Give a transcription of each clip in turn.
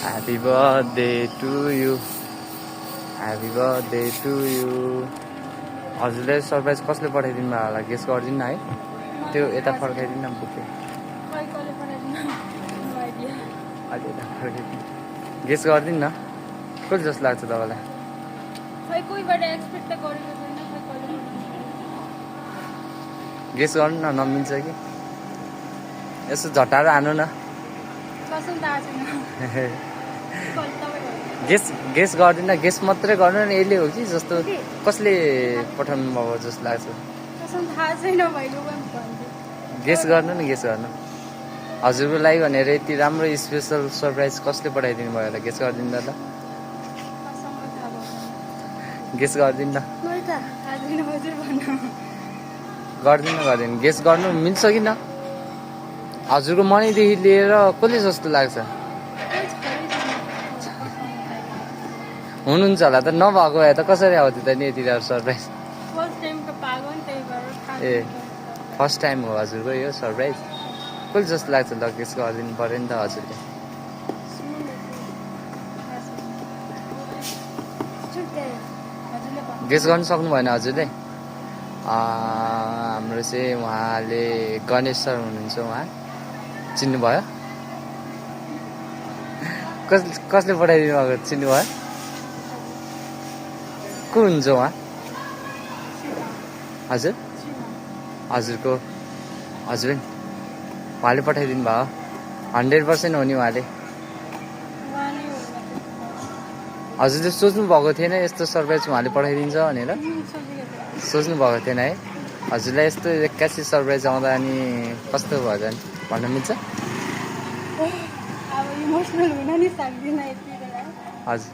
Happy birthday to you, happy birthday to you. हजुरले surprise कसले पठाइदिनु भयो होला गेस गरिदिनु न है। त्यो यता फर्काइदिनु न बुके। अहिले यता फर्काइदिनु, गेस गरिदिनु न कसले जस्तो लाग्छ तपाईँलाई। गेस गर्नु न, नमिल्छ कि यसो झटाएर हान्नु न। गेस गर्दिनँ, गेस मात्रै गर्नु नि। यसले हो कि जस्तो कसले पठाउनु भएको जस्तो लाग्छ। गेस गर्नु नि, गेस गर्नु। हजुरको लागि भनेर यति राम्रो स्पेसल सरप्राइज कसले पठाइदिनु भयो होला गेस गरिदिनु न ल। गेस गरिदिनु न। गर्दिनँ, गेस गर्नु मिल्छ कि न। हजुरको मनैदेखि लिएर कसले जस्तो लाग्छ। हुनुहुन्छ होला त, नभएको भए त कसरी आउँथ्यो त नि यति राम्रो सरप्राइज। ए फर्स्ट टाइम हो हजुरको यो सरप्राइज। कसले जस्तो लाग्छ ल, गेस गरिदिनु पऱ्यो नि त हजुरले। गेस गर्नु सक्नु भएन हजुरले। हाम्रो चाहिँ उहाँले गणेश सर हुनुहुन्छ, उहाँ चिन्नुभयो। कसले पठाइदिनु भएको चिन्नुभयो। को हुनुहुन्छ उहाँ। हजुर हजुरको हस्बेन्ड, उहाँले पठाइदिनु भयो। 100% हो नि उहाँले। हजुरले सोच्नु भएको थिएन यस्तो सरप्राइज उहाँले पठाइदिन्छ भनेर। सोच्नु भएको थिएन है। हजुरलाई यस्तो एक्कासी सरप्राइज आउँदा अनि कस्तो भयो त भन्न मिल्छ। हजुर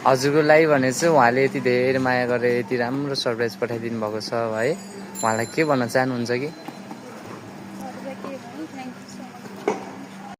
हजुरको लागि भने चाहिँ उहाँले यति धेरै माया गरेर यति राम्रो सरप्राइज पठाइदिनु भएको छ है। उहाँलाई के भन्न चाहनुहुन्छ कि।